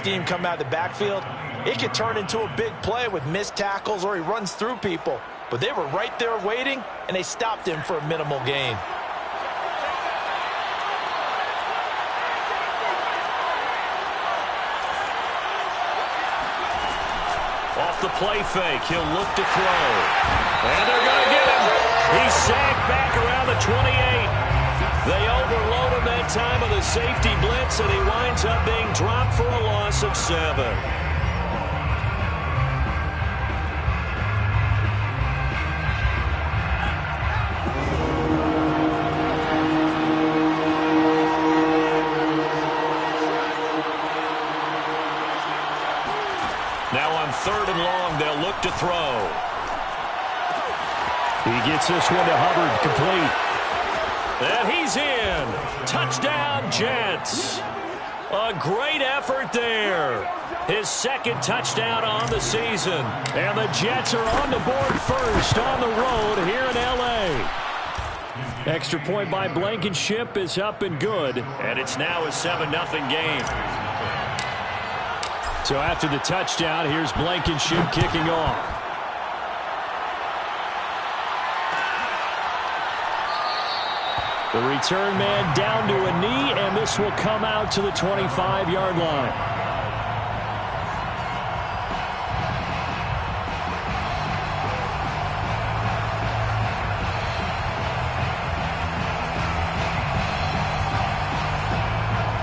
Scheme come out of the backfield, it could turn into a big play with missed tackles or he runs through people. But they were right there waiting, and they stopped him for a minimal gain. Off the play fake, he'll look to throw. And they're going to get him. He's sacked back around the 28. They overload him that time of the safety blitz, and he winds up being dropped for a loss of 7. Now on 3rd and long, they'll look to throw. He gets this one to Hubbard, complete. And he's in. Touchdown, Jets. A great effort there. His 2nd touchdown on the season. And the Jets are on the board first on the road here in L.A. Extra point by Blankenship is up and good. And it's now a 7-0 game. So after the touchdown, here's Blankenship kicking off. The return man down to a knee, and this will come out to the 25-yard line.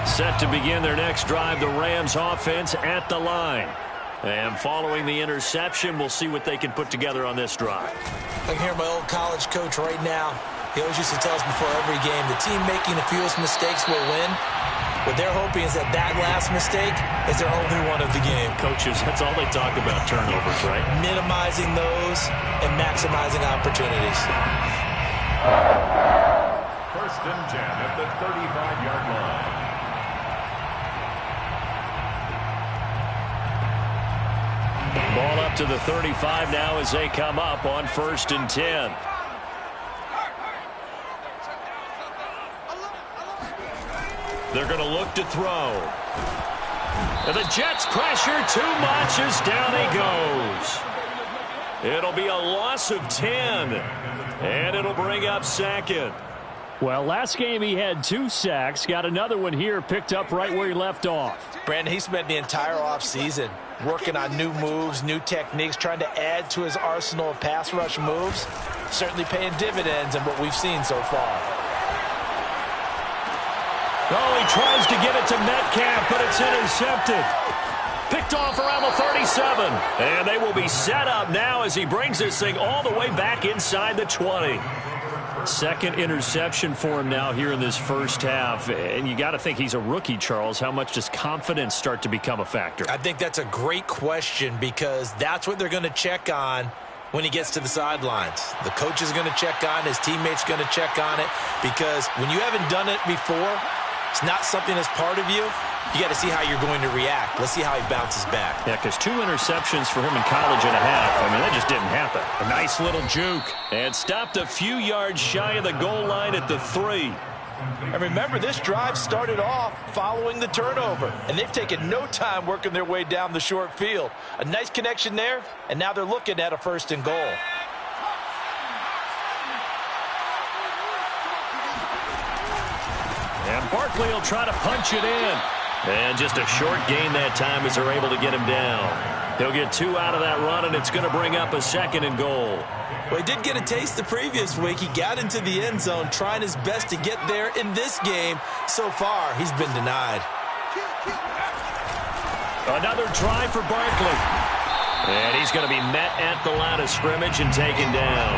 Set to begin their next drive, the Rams offense at the line. And following the interception, we'll see what they can put together on this drive. I can hear my old college coach right now. He always used to tell us before every game, the team making the fewest mistakes will win. What they're hoping is that that last mistake is their only one of the game. Coaches, that's all they talk about, turnovers, right? Minimizing those and maximizing opportunities. 1st and 10 at the 35-yard line. Ball up to the 35 now as they come up on 1st and 10. They're going to look to throw. And the Jets pressure too much as down he goes. It'll be a loss of 10. And it'll bring up 2nd. Well, last game he had 2 sacks. Got another one here picked up right where he left off. Brandon, he spent the entire offseason working on new moves, new techniques, trying to add to his arsenal of pass rush moves. Certainly paying dividends in what we've seen so far. Oh, he tries to get it to Metcalf, but it's intercepted. Picked off around the 37. And they will be set up now as he brings this thing all the way back inside the 20. 2nd interception for him now here in this first half. And you got to think he's a rookie, Charles. How much does confidence start to become a factor? I think that's a great question because that's what they're going to check on when he gets to the sidelines. The coach is going to check on, his teammates going to check on it, because when you haven't done it before, it's not something that's part of you. You got to see how you're going to react. Let's see how he bounces back. Yeah, because 2 interceptions for him in college and a half. I mean, that just didn't happen. A nice little juke. And stopped a few yards shy of the goal line at the 3. And remember, this drive started off following the turnover. And they've taken no time working their way down the short field. A nice connection there, and now they're looking at a 1st and goal. And Barkley will try to punch it in. And just a short gain that time as they're able to get him down. He'll get 2 out of that run, and it's going to bring up a 2nd and goal. Well, he did get a taste the previous week. He got into the end zone, trying his best to get there in this game. So far, he's been denied. Another try for Barkley. And he's going to be met at the line of scrimmage and taken down.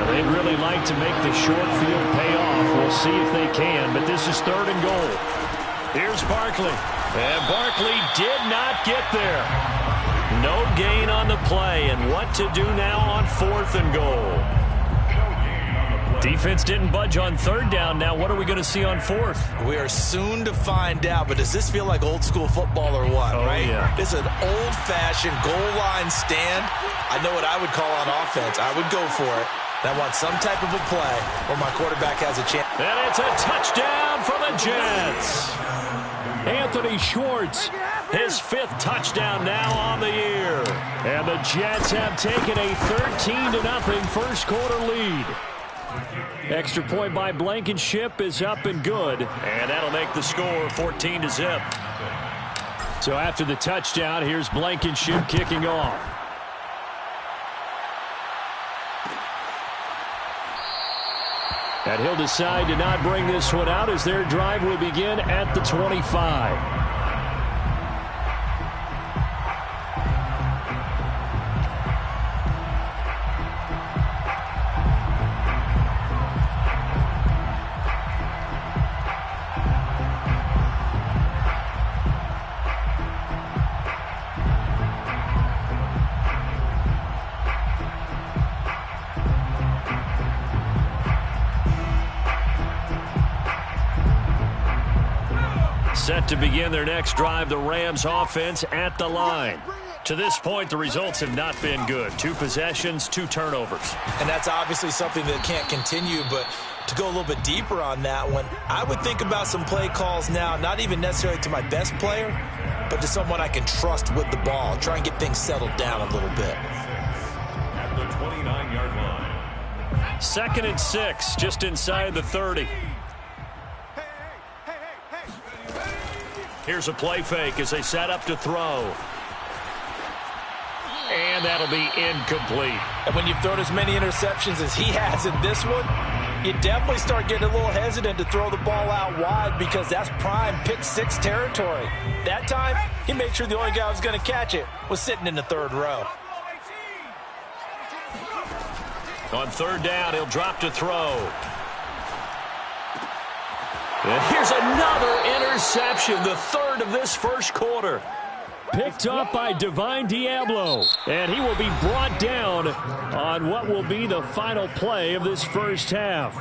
Now, they'd really like to make the short field pay off. We'll see if they can, but this is 3rd and goal. Here's Barkley. And Barkley did not get there. No gain on the play, and what to do now on 4th and goal. Defense didn't budge on 3rd down. Now what are we going to see on 4th? We are soon to find out, but does this feel like old school football or what, right? Yeah. This is an old-fashioned goal line stand. I know what I would call on offense. I would go for it. And I want some type of a play where my quarterback has a chance. And it's a touchdown for the Jets. Anthony Schwartz, his 5th touchdown now on the year. And the Jets have taken a 13-0 first quarter lead. Extra point by Blankenship is up and good. And that'll make the score 14-0. So after the touchdown, here's Blankenship kicking off. And he'll decide to not bring this one out as their drive will begin at the 25. Set to begin their next drive, the Rams offense at the line. To this point, the results have not been good. 2 possessions, 2 turnovers. And that's obviously something that can't continue, but to go a little bit deeper on that one, I would think about some play calls now, not even necessarily to my best player, but to someone I can trust with the ball. Try and get things settled down a little bit. At the 29-yard line. 2nd and 6, just inside the 30. Here's a play fake as they set up to throw. And that'll be incomplete. And when you've thrown as many interceptions as he has in this one, you definitely start getting a little hesitant to throw the ball out wide because that's prime pick 6 territory. That time, he made sure the only guy who was going to catch it was sitting in the 3rd row. On 3rd down, he'll drop to throw. And here's another interception, the 3rd of this first quarter. Picked up by Divine Diablo. And he will be brought down on what will be the final play of this first half.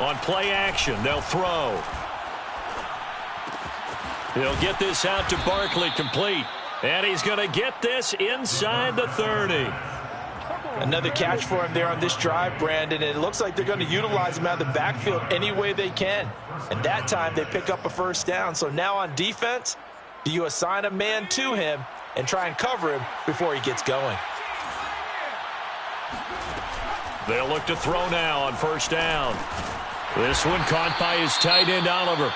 On play action, they'll throw. He'll get this out to Barkley, complete. And he's going to get this inside the 30. Another catch for him there on this drive, Brandon. And it looks like they're going to utilize him out of the backfield any way they can. And that time they pick up a first down. So now on defense, do you assign a man to him and try and cover him before he gets going? They'll look to throw now on first down. This one caught by his tight end, Oliver.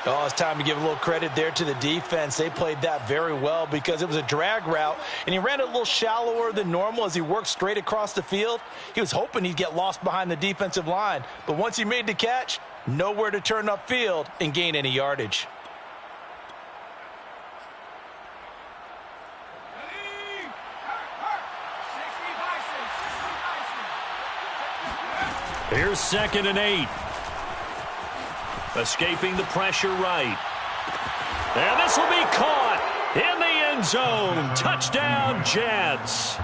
Oh, it's time to give a little credit there to the defense. They played that very well because it was a drag route, and he ran it a little shallower than normal as he worked straight across the field. He was hoping he'd get lost behind the defensive line, but once he made the catch, nowhere to turn upfield and gain any yardage. Here's 2nd and 8. Escaping the pressure right. And this will be caught in the end zone. Touchdown, Jets.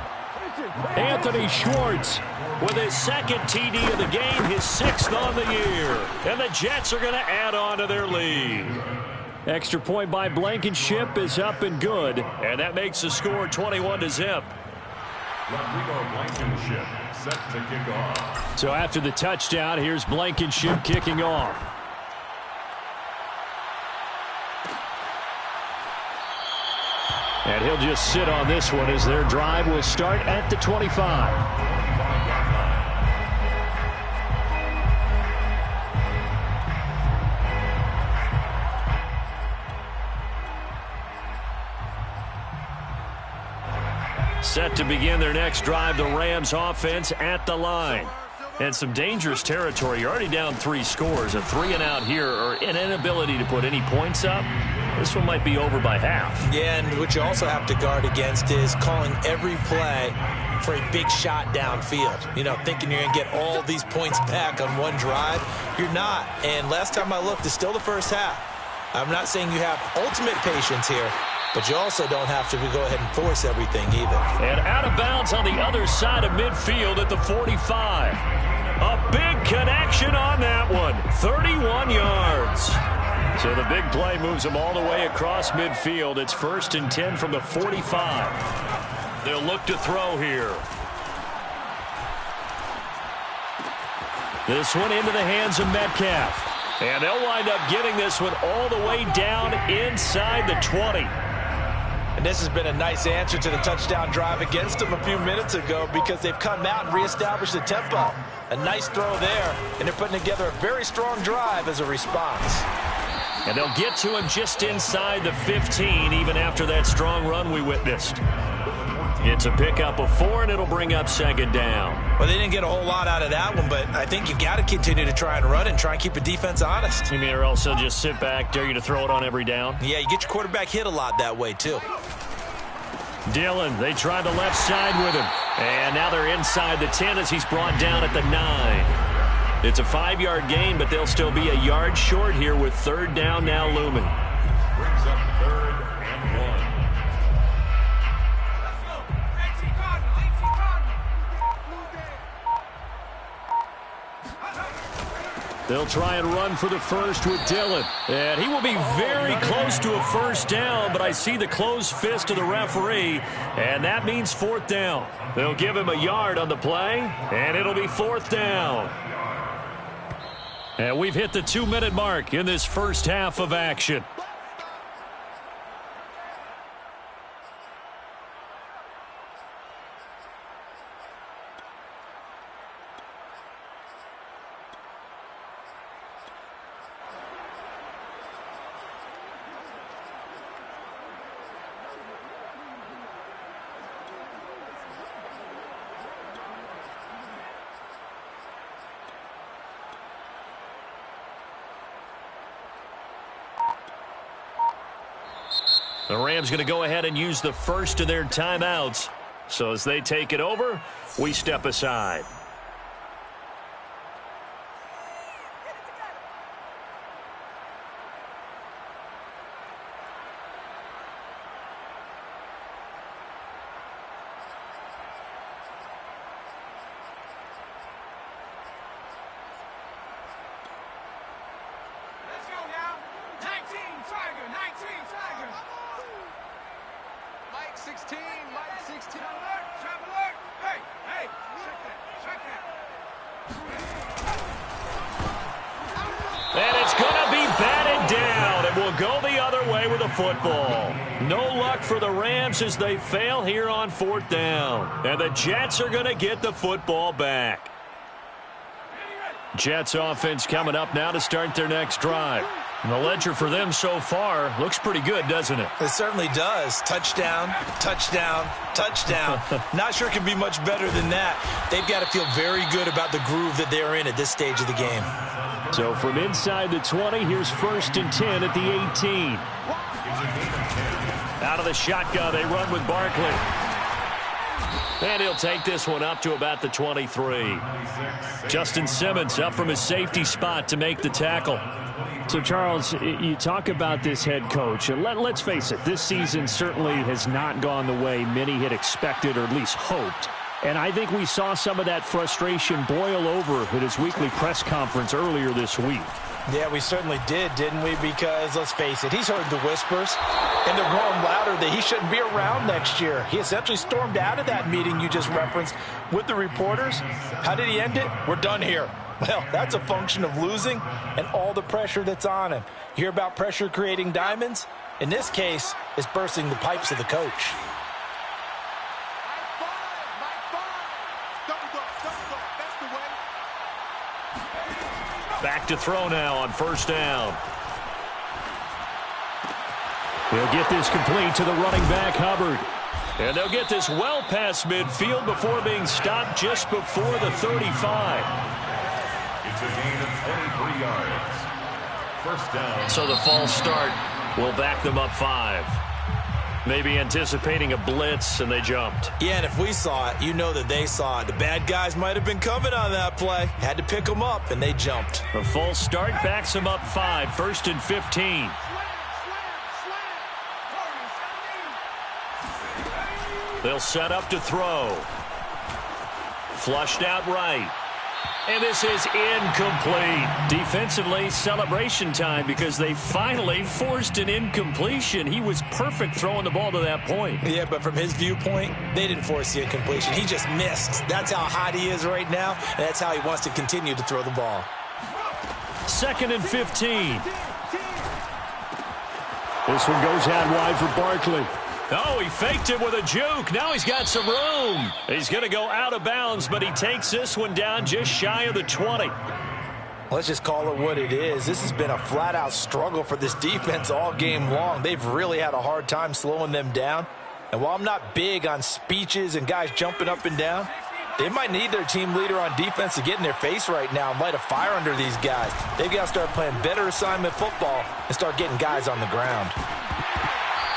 Anthony Schwartz with his 2nd TD of the game, his 6th on the year. And the Jets are going to add on to their lead. Extra point by Blankenship is up and good. And that makes the score 21-0. Rodrigo Blankenship set to kick off. So after the touchdown, here's Blankenship kicking off. And he'll just sit on this one as their drive will start at the 25. Set to begin their next drive, the Rams offense at the line. And some dangerous territory. You're already down 3 scores. A 3-and-out here, or an inability to put any points up. This one might be over by half. Yeah, and what you also have to guard against is calling every play for a big shot downfield. You know, thinking you're going to get all these points back on one drive. You're not. And last time I looked, it's still the first half. I'm not saying you have ultimate patience here, but you also don't have to go ahead and force everything either. And out of bounds on the other side of midfield at the 45. A big connection on that one. 31 yards. So the big play moves them all the way across midfield. It's 1st and 10 from the 45. They'll look to throw here. This one into the hands of Metcalf. And they'll wind up getting this one all the way down inside the 20. And this has been a nice answer to the touchdown drive against them a few minutes ago because they've come out and reestablished the tempo. A nice throw there, and they're putting together a very strong drive as a response. And they'll get to him just inside the 15, even after that strong run we witnessed. It's a pickup of 4, and it'll bring up 2nd down. Well, they didn't get a whole lot out of that one, but I think you've got to continue to try and run and try and keep the defense honest. You mean or else they'll just sit back, dare you to throw it on every down? Yeah, you get your quarterback hit a lot that way, too. Dillon, they tried the left side with him. And now they're inside the 10 as he's brought down at the 9. It's a 5-yard gain, but they'll still be a yard short here with 3rd down now looming. Brings up 3rd and 1. They'll try and run for the first with Dillon. And he will be very close to a 1st down, but I see the closed fist of the referee, and that means 4th down. They'll give him a yard on the play, and it'll be 4th down. And we've hit the 2-minute mark in this first half of action. The Rams going to go ahead and use the first of their timeouts. So as they take it over, we step aside. Let's go now. 19 Tiger, 19 Tiger. Mike 16, Mike 16. Trap alert. Hey, hey, check that. And it's going to be batted down. It will go the other way with a football. No luck for the Rams as they fail here on 4th down. And the Jets are going to get the football back. Jets offense coming up now to start their next drive. And the ledger for them so far looks pretty good, doesn't it? It certainly does. Touchdown, touchdown, touchdown. Not sure it can be much better than that. They've got to feel very good about the groove that they're in at this stage of the game. So from inside the 20, here's 1st and 10 at the 18. Out of the shotgun, they run with Barkley. And he'll take this one up to about the 23. Justin Simmons up from his safety spot to make the tackle. So, Charles, you talk about this head coach, and let's face it, this season certainly has not gone the way many had expected or at least hoped. And I think we saw some of that frustration boil over at his weekly press conference earlier this week. Yeah, we certainly did, didn't we? Because, let's face it, he's heard the whispers, and they're growing louder that he shouldn't be around next year. He essentially stormed out of that meeting you just referenced with the reporters. How did he end it? We're done here. Well, that's a function of losing and all the pressure that's on him. You hear about pressure creating diamonds? In this case, it's bursting the pipes of the coach. Back to throw now on 1st down. He'll get this complete to the running back, Hubbard. And they'll get this well past midfield before being stopped just before the 35. It's a gain of 23 yards. 1st down. So the false start will back them up 5. Maybe anticipating a blitz, and they jumped. Yeah, and if we saw it, you know that they saw it. The bad guys might have been coming on that play. Had to pick them up, and they jumped. A false start backs them up 5. 1st and 15. They'll set up to throw. Flushed out right. And this is incomplete. Defensively, celebration time because they finally forced an incompletion. He was perfect throwing the ball to that point. Yeah, but from his viewpoint, they didn't force the incompletion. He just missed. That's how hot he is right now, and that's how he wants to continue to throw the ball. 2nd and 15. This one goes out wide for Barkley. Oh, he faked it with a juke. Now he's got some room. He's going to go out of bounds, but he takes this one down just shy of the 20. Let's just call it what it is. This has been a flat-out struggle for this defense all game long. They've really had a hard time slowing them down. And while I'm not big on speeches and guys jumping up and down, they might need their team leader on defense to get in their face right now and light a fire under these guys. They've got to start playing better assignment football and start getting guys on the ground.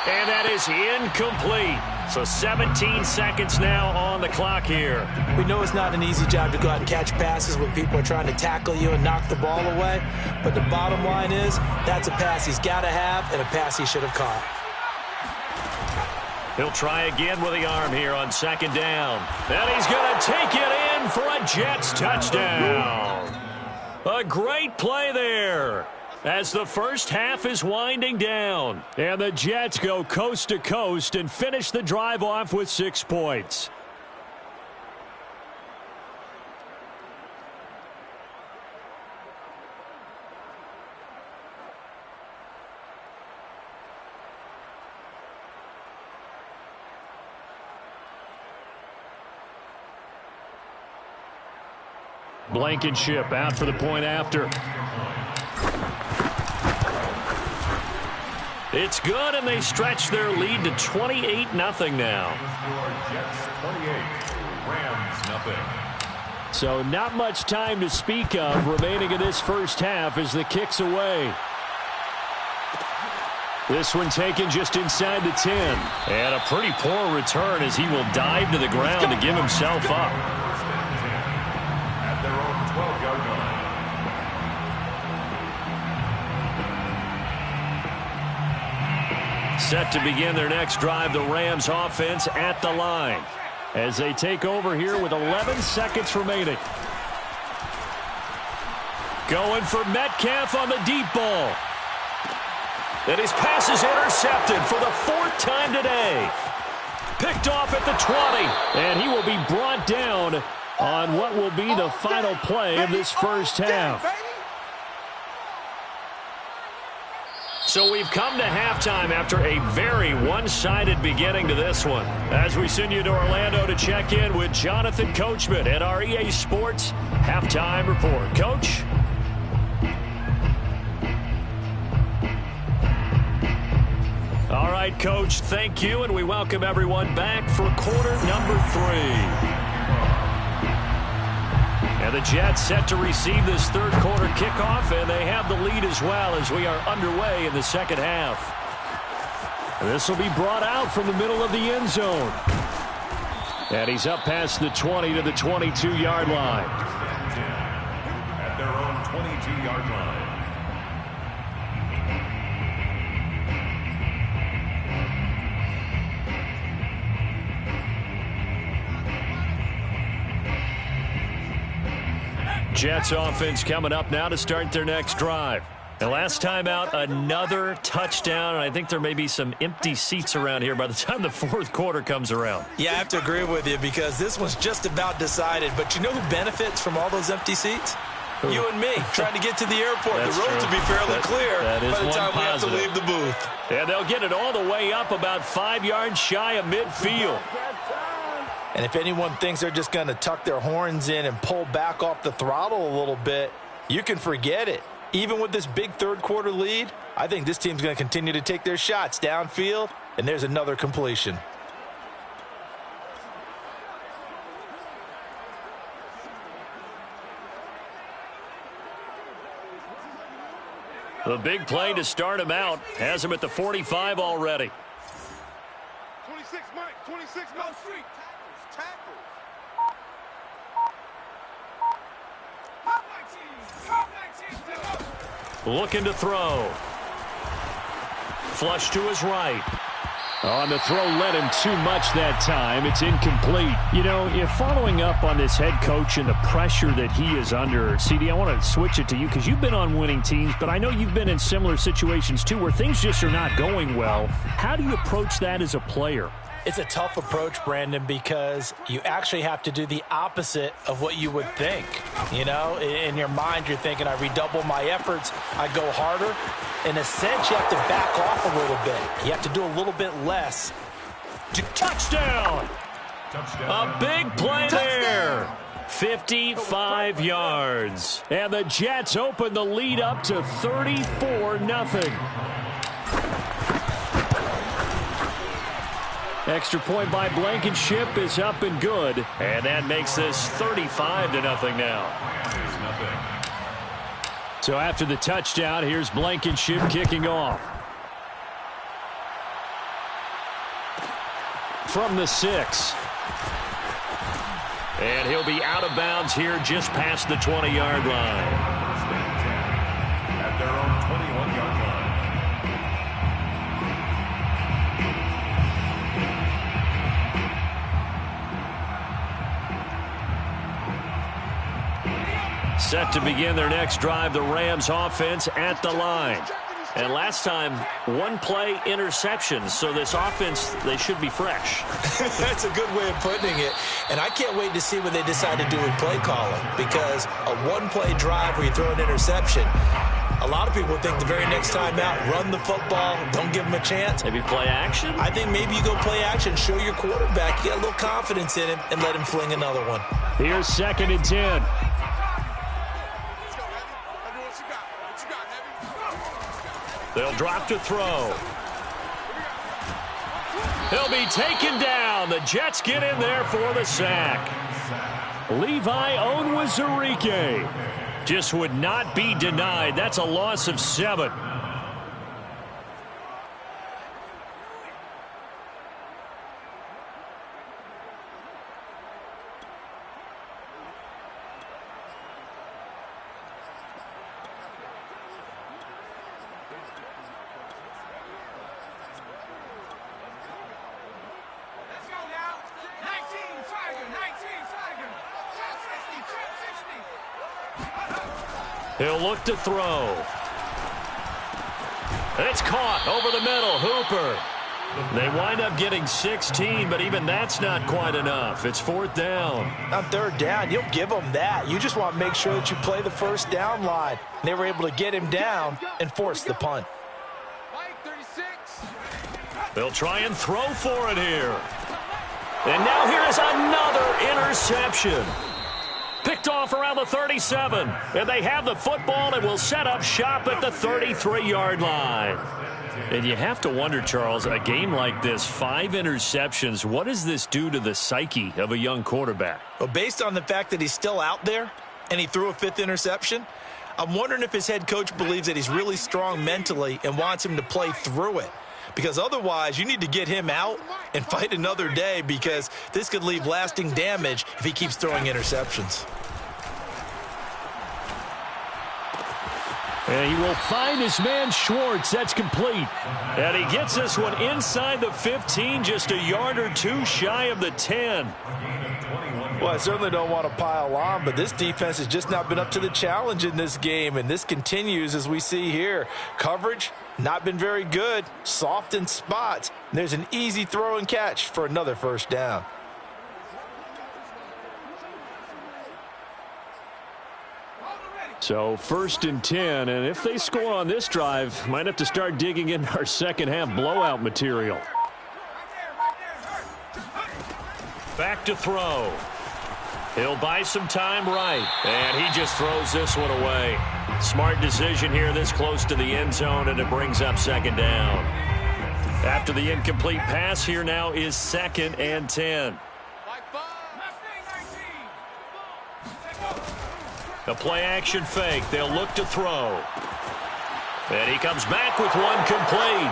And that is incomplete. So 17 seconds now on the clock here. We know it's not an easy job to go out and catch passes when people are trying to tackle you and knock the ball away. But the bottom line is that's a pass he's got to have and a pass he should have caught. He'll try again with the arm here on 2nd down. And he's going to take it in for a Jets touchdown. A great play there as the first half is winding down. And the Jets go coast to coast and finish the drive off with 6 points. Blankenship out for the point after. It's good, and they stretch their lead to 28-0 now. Jets 28, Rams nothing. So not much time to speak of remaining in this first half as the kick's away. This one taken just inside the 10. And a pretty poor return as he will dive to the ground to give himself up. At their own 12-yard line. Set to begin their next drive, the Rams offense at the line as they take over here with 11 seconds remaining. Going for Metcalf on the deep ball. And his pass is intercepted for the 4th time today. Picked off at the 20. And he will be brought down on what will be the final play of this first half. So we've come to halftime after a very one-sided beginning to this one. As we send you to Orlando to check in with Jonathan Coachman at our EA Sports Halftime Report. Coach? All right, Coach, thank you, and we welcome everyone back for quarter number 3. And the Jets set to receive this third quarter kickoff, and they have the lead as well as we are underway in the second half. This will be brought out from the middle of the end zone. And he's up past the 20 to the 22-yard line. At their own 22-yard line. Jets offense coming up now to start their next drive. And last time out, another touchdown, and I think there may be some empty seats around here by the time the fourth quarter comes around. Yeah, I have to agree with you because this one's just about decided. But you know who benefits from all those empty seats? Who? You and me, trying to get to the airport. The roads will be fairly clear by the time we have to leave the booth. And they'll get it all the way up about 5 yards shy of midfield. And if anyone thinks they're just going to tuck their horns in and pull back off the throttle a little bit, you can forget it. Even with this big third quarter lead, I think this team's going to continue to take their shots downfield, and there's another completion. The big play to start him out has him at the 45 already. 26, Mike. 26, go street. Tackles. Looking to throw. Flush to his right. On the throw led him too much that time. It's incomplete. You know, if following up on this head coach and the pressure that he is under, CD, I want to switch it to you because you've been on winning teams, but I know you've been in similar situations too where things just are not going well. How do you approach that as a player? It's a tough approach, Brandon, because you actually have to do the opposite of what you would think. You know, in your mind, you're thinking, I redouble my efforts, I go harder. In a sense, you have to back off a little bit. You have to do a little bit less. Touchdown! A big play there. 55 yards. And the Jets open the lead up to 34-0. Extra point by Blankenship is up and good. And that makes this 35-0 now. So after the touchdown, here's Blankenship kicking off. From the 6. And he'll be out of bounds here just past the 20-yard line. At their own 21-yard line. Set to begin their next drive, the Rams offense at the line. And last time, one play interception. So this offense, they should be fresh. That's a good way of putting it. And I can't wait to see what they decide to do with play calling, because a one-play drive where you throw an interception, a lot of people think the very next time out, run the football, don't give them a chance. Maybe play action? I think maybe you go play action, show your quarterback, you get a little confidence in him, and let him fling another one. Here's 2nd and 10. They'll drop to throw. He'll be taken down. The Jets get in there for the sack. Levi Onwuzurike just would not be denied. That's a loss of 7. He'll look to throw. It's caught over the middle. Hooper. They wind up getting 16, but even that's not quite enough. It's 4th down. On 3rd down, you'll give them that. You just want to make sure that you play the first down line. They were able to get him down and force the punt. They'll try and throw for it here. And now here is another interception. Picked off around the 37. And they have the football and will set up shop at the 33-yard line. And you have to wonder, Charles, a game like this, 5 interceptions, what does this do to the psyche of a young quarterback? Well, based on the fact that he's still out there and he threw a 5th interception, I'm wondering if his head coach believes that he's really strong mentally and wants him to play through it. Because otherwise, you need to get him out and fight another day, because this could leave lasting damage if he keeps throwing interceptions. And he will find his man Schwartz. That's complete. And he gets this one inside the 15, just a yard or two shy of the 10. Well, I certainly don't want to pile on, but this defense has just not been up to the challenge in this game, and this continues as we see here. Coverage, not been very good, soft in spots. There's an easy throw and catch for another 1st down. So 1st and 10, and if they score on this drive, might have to start digging in our second half blowout material. Back to throw. He'll buy some time right, and he just throws this one away. Smart decision here this close to the end zone, and it brings up 2nd down. After the incomplete pass, here now is 2nd and 10. A play-action fake. They'll look to throw. And he comes back with one complete.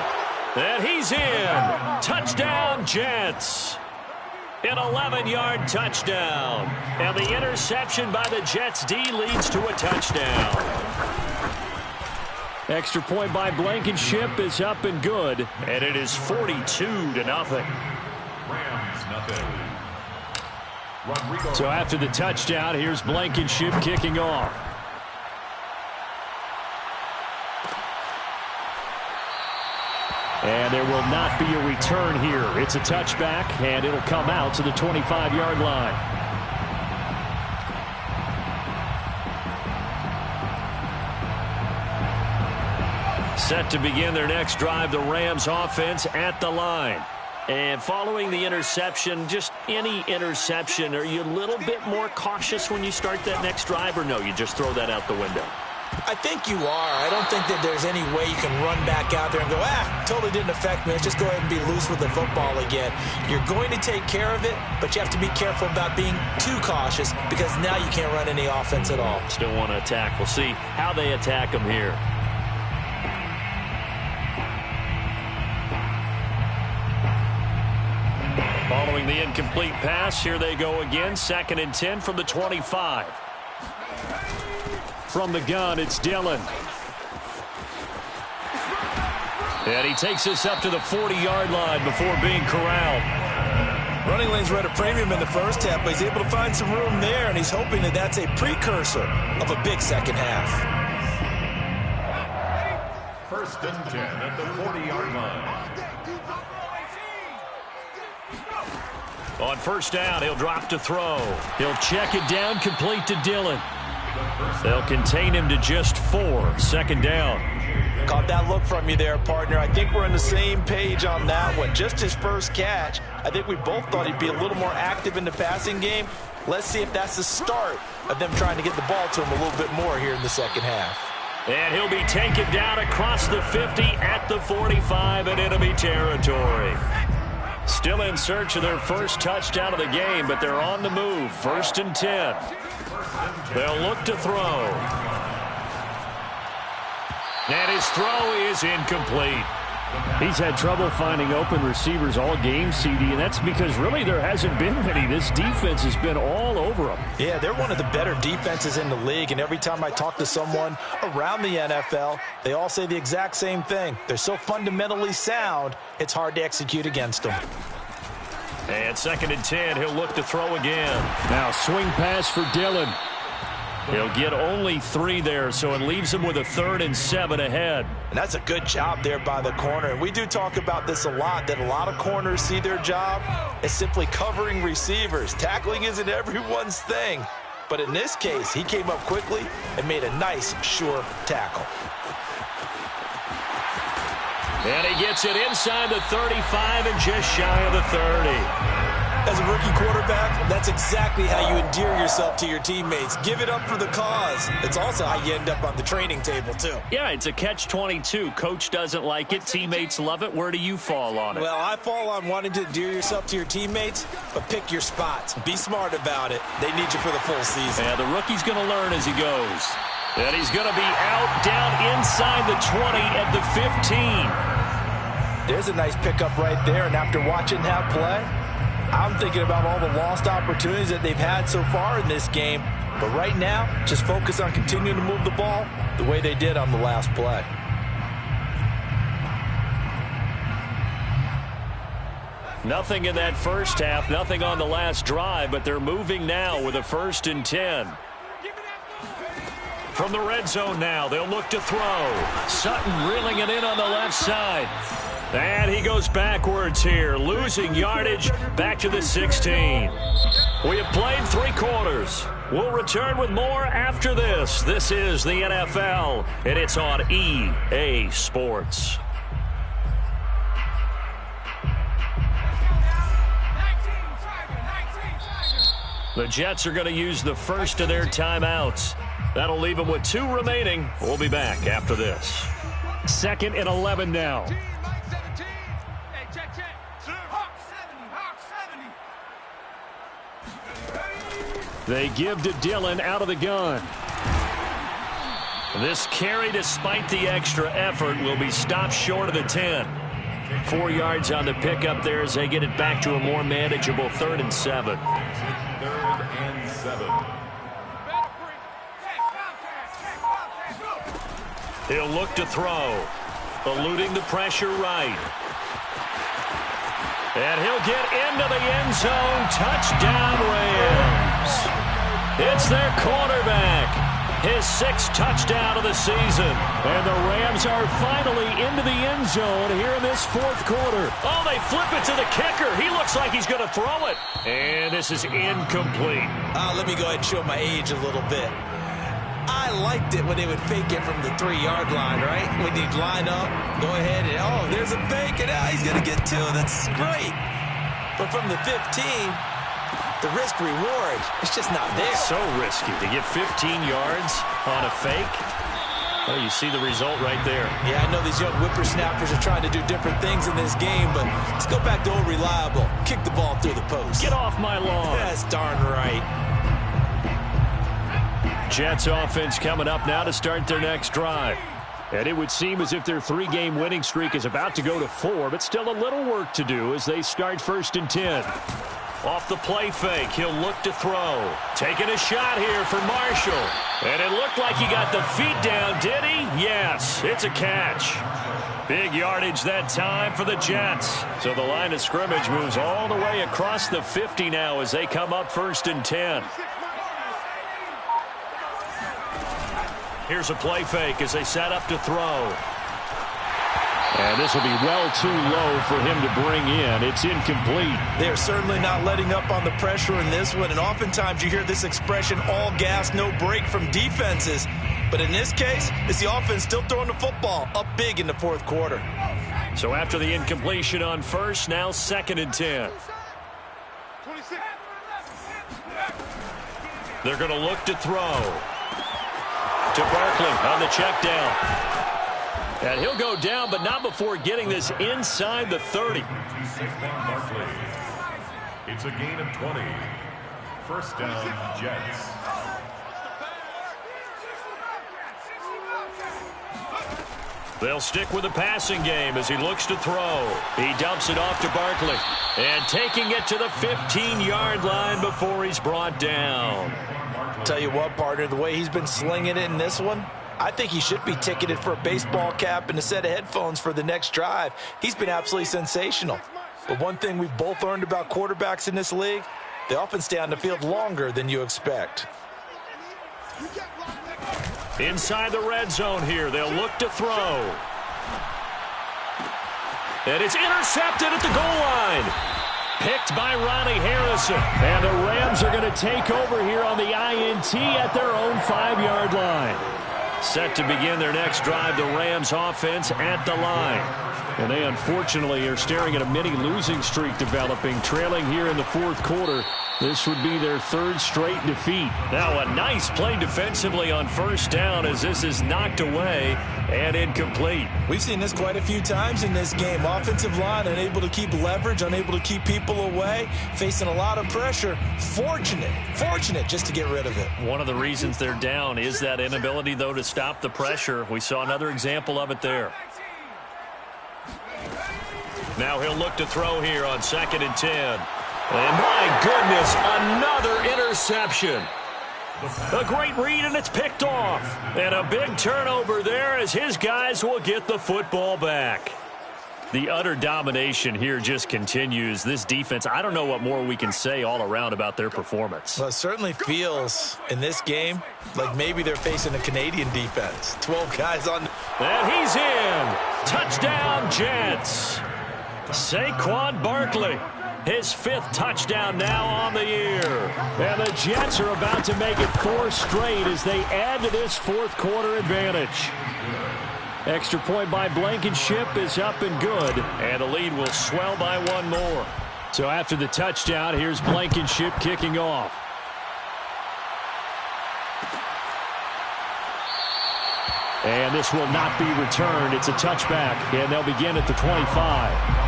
And he's in. Touchdown, Jets. An 11-yard touchdown. And the interception by the Jets D leads to a touchdown. Extra point by Blankenship is up and good, and it is 42-0. Rams nothing. Rodrigo. So after the touchdown, here's Blankenship kicking off. And there will not be a return here. It's a touchback, and it'll come out to the 25-yard line. Set to begin their next drive, the Rams offense at the line. And following the interception, just any interception, are you a little bit more cautious when you start that next drive, or no, you just throw that out the window? I think you are. I don't think that there's any way you can run back out there and go, totally didn't affect me. Let's just go ahead and be loose with the football again. You're going to take care of it, but you have to be careful about being too cautious because now you can't run any offense at all. Still want to attack. We'll see how they attack them here. Following the incomplete pass, here they go again. 2nd and 10 from the 25. From the gun, it's Dillon. And he takes us up to the 40-yard line before being corralled. Running lanes were at a premium in the first half, but he's able to find some room there, and he's hoping that that's a precursor of a big second half. 1st and 10 at the 40-yard line. On 1st down, he'll drop to throw. He'll check it down, complete to Dillon. They'll contain him to just 4. 2nd down. Caught that look from you there, partner. I think we're on the same page on that one. Just his first catch. I think we both thought he'd be a little more active in the passing game. Let's see if that's the start of them trying to get the ball to him a little bit more here in the second half. And he'll be taken down across the 50 at the 45 in enemy territory. Still in search of their first touchdown of the game, but they're on the move. 1st and 10. They'll look to throw. And his throw is incomplete. He's had trouble finding open receivers all game, CD, and that's because really there hasn't been many. This defense has been all over him. Yeah, they're one of the better defenses in the league, and every time I talk to someone around the NFL, they all say the exact same thing. They're so fundamentally sound, it's hard to execute against them. And 2nd and 10, he'll look to throw again. Now swing pass for Dillon. He'll get only 3 there, so it leaves him with a 3rd and 7 ahead. And that's a good job there by the corner. And we do talk about this a lot, that a lot of corners see their job as simply covering receivers. Tackling isn't everyone's thing. But in this case, he came up quickly and made a nice, sure tackle. And he gets it inside the 35 and just shy of the 30. As a rookie quarterback, that's exactly how you endear yourself to your teammates. Give it up for the cause. It's also how you end up on the training table, too. Yeah, it's a catch-22. Coach doesn't like it. Teammates love it. Where do you fall on it? Well, I fall on wanting to endear yourself to your teammates, but pick your spots. Be smart about it. They need you for the full season. Yeah, the rookie's going to learn as he goes. And he's going to be out, down inside the 20 at the 15. There's a nice pickup right there, and after watching that play, I'm thinking about all the lost opportunities that they've had so far in this game. But right now, just focus on continuing to move the ball the way they did on the last play. Nothing in that first half, nothing on the last drive, but they're moving now with a 1st and 10. From the red zone now, they'll look to throw. Sutton reeling it in on the left side. And he goes backwards here, losing yardage back to the 16. We have played 3 quarters. We'll return with more after this. This is the NFL, and it's on EA Sports. The Jets are going to use the first of their timeouts. That'll leave them with 2 remaining. We'll be back after this. 2nd and 11 now. They give to Dillon out of the gun. This carry, despite the extra effort, will be stopped short of the 10. 4 yards on the pickup there as they get it back to a more manageable 3rd and 7. 3rd and 7. He'll look to throw. Eluding the pressure right. And he'll get into the end zone. Touchdown, Rams. It's their quarterback. His 6th touchdown of the season. And the Rams are finally into the end zone here in this 4th quarter. Oh, they flip it to the kicker. He looks like he's going to throw it. And this is incomplete. Let me go ahead and show my age a little bit. I liked it when they would fake it from the 3-yard line, right? When you'd line up, go ahead and, oh, there's a fake, and he's going to get 2. That's great. But from the 15, the risk-reward, it's just not there. So risky to get 15 yards on a fake. Well, you see the result right there. Yeah, I know these young whippersnappers are trying to do different things in this game, but let's go back to old reliable. Kick the ball through the post. Get off my lawn. That's darn right. Jets offense coming up now to start their next drive. And it would seem as if their 3-game winning streak is about to go to 4, but still a little work to do as they start 1st and 10. Off the play fake, he'll look to throw. Taking a shot here for Marshall. And it looked like he got the feet down, did he? Yes, it's a catch. Big yardage that time for the Jets. So the line of scrimmage moves all the way across the 50 now as they come up 1st and 10. Here's a play fake as they set up to throw. And this will be well too low for him to bring in. It's incomplete. They're certainly not letting up on the pressure in this one, and oftentimes you hear this expression, all gas, no break from defenses. But in this case, it's the offense still throwing the football up big in the 4th quarter. So after the incompletion on 1st, now 2nd and 10. They're going to look to throw. To Barkley on the check down. And he'll go down, but not before getting this inside the 30. It's a gain of 20. 1st down, Jets. They'll stick with the passing game as he looks to throw. He dumps it off to Barkley. And taking it to the 15-yard line before he's brought down. Tell you what, partner, the way he's been slinging it in this one, I think he should be ticketed for a baseball cap and a set of headphones for the next drive. He's been absolutely sensational. But one thing we've both learned about quarterbacks in this league, they often stay on the field longer than you expect. Inside the red zone here, they'll look to throw. And it's intercepted at the goal line. Picked by Ronnie Harrison. And the Rams are going to take over here on the INT at their own 5-yard line. Set to begin their next drive, the Rams offense at the line. And they unfortunately are staring at a mini losing streak developing, trailing here in the 4th quarter. This would be their 3rd straight defeat. Now a nice play defensively on 1st down as this is knocked away and incomplete. We've seen this quite a few times in this game. Offensive line unable to keep leverage, unable to keep people away, facing a lot of pressure. Fortunate just to get rid of it. One of the reasons they're down is that inability, though, to stop the pressure. We saw another example of it there. Now he'll look to throw here on 2nd and 10. And my goodness, another interception. A great read, and it's picked off. And a big turnover there as his guys will get the football back. The utter domination here just continues. This defense, I don't know what more we can say all around about their performance. Well, it certainly feels in this game like maybe they're facing a Canadian defense. 12 guys on. And he's in. Touchdown, Jets. Saquon Barkley. His 5th touchdown now on the year. And the Jets are about to make it 4 straight as they add to this 4th quarter advantage. Extra point by Blankenship is up and good. And the lead will swell by 1 more. So after the touchdown, here's Blankenship kicking off. And this will not be returned. It's a touchback, and they'll begin at the 25.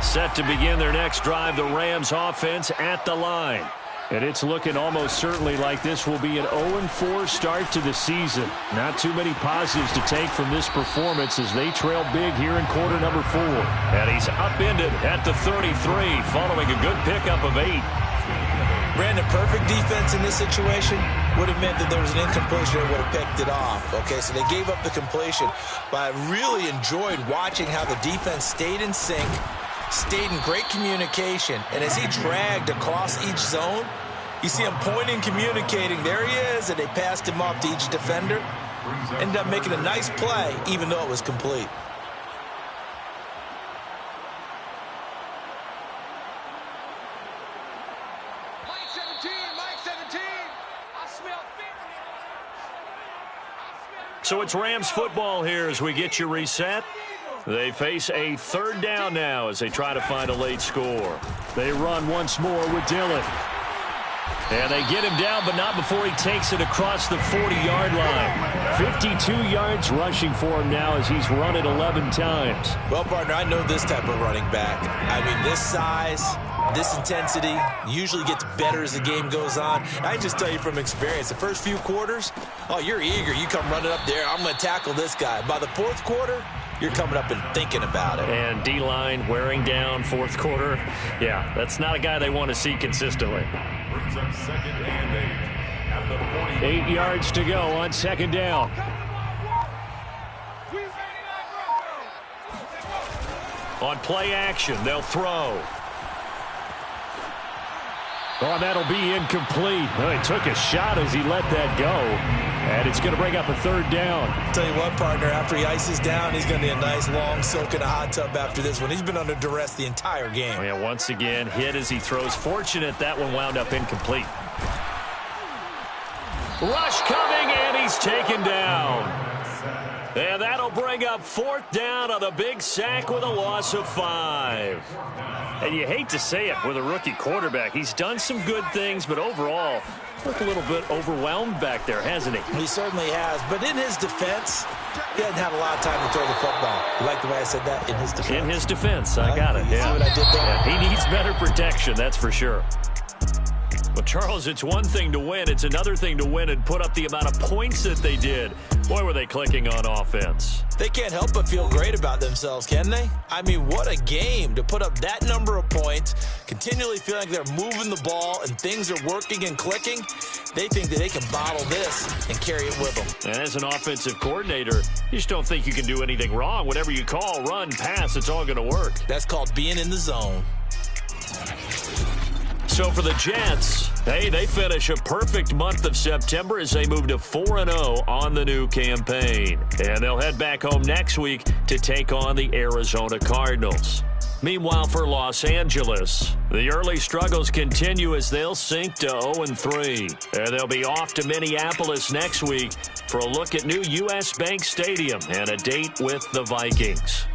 Set to begin their next drive, the Rams offense at the line. And it's looking almost certainly like this will be an 0-4 start to the season. Not too many positives to take from this performance as they trail big here in quarter number 4. And he's upended at the 33 following a good pickup of 8. Brandon, perfect defense in this situation would have meant that there was an incompletion that would have picked it off. Okay, so they gave up the completion. But I really enjoyed watching how the defense stayed in sync, stayed in great communication, and as he dragged across each zone, you see him pointing, communicating. There he is, and they passed him off to each defender. Ended up making a nice play, even though it was complete. So it's Rams football here as we get you reset. They face a third down now as they try to find a late score. They run once more with Dillon. And they get him down, but not before he takes it across the 40-yard line. 52 yards rushing for him now as he's run it 11 times. Well, partner, I know this type of running back. I mean, this size, this intensity usually gets better as the game goes on. I just tell you from experience, the first few quarters, oh, you're eager. You come running up there, I'm going to tackle this guy. By the fourth quarter, you're coming up and thinking about it. And D-line wearing down fourth quarter. Yeah, that's not a guy they want to see consistently. Brings up 2nd and 8 at the 40. 8 yards to go on second down. On play action, they'll throw. Oh, that'll be incomplete. Well, he took a shot as he let that go. And it's going to bring up a third down. Tell you what, partner, after he ices down, he's going to be a nice long soak in a hot tub after this one. He's been under duress the entire game. Oh, yeah, once again, hit as he throws. Fortunate that one wound up incomplete. Rush coming, and he's taken down. And that'll bring up fourth down on a big sack with a loss of 5. And you hate to say it with a rookie quarterback. He's done some good things, but overall, looked a little bit overwhelmed back there, hasn't he? He certainly has. But in his defense, he hasn't had a lot of time to throw the football. You like the way I said that? In his defense. In his defense. I got it. You see what I did there? Yeah, he needs better protection, that's for sure. But, Charles, it's one thing to win. It's another thing to win and put up the amount of points that they did. Boy, were they clicking on offense. They can't help but feel great about themselves, can they? I mean, what a game to put up that number of points, continually feeling like they're moving the ball and things are working and clicking. They think that they can bottle this and carry it with them. And as an offensive coordinator, you just don't think you can do anything wrong. Whatever you call, run, pass, it's all going to work. That's called being in the zone. So for the Jets, hey, they finish a perfect month of September as they move to 4-0 on the new campaign. And they'll head back home next week to take on the Arizona Cardinals. Meanwhile, for Los Angeles, the early struggles continue as they'll sink to 0-3. And they'll be off to Minneapolis next week for a look at new U.S. Bank Stadium and a date with the Vikings.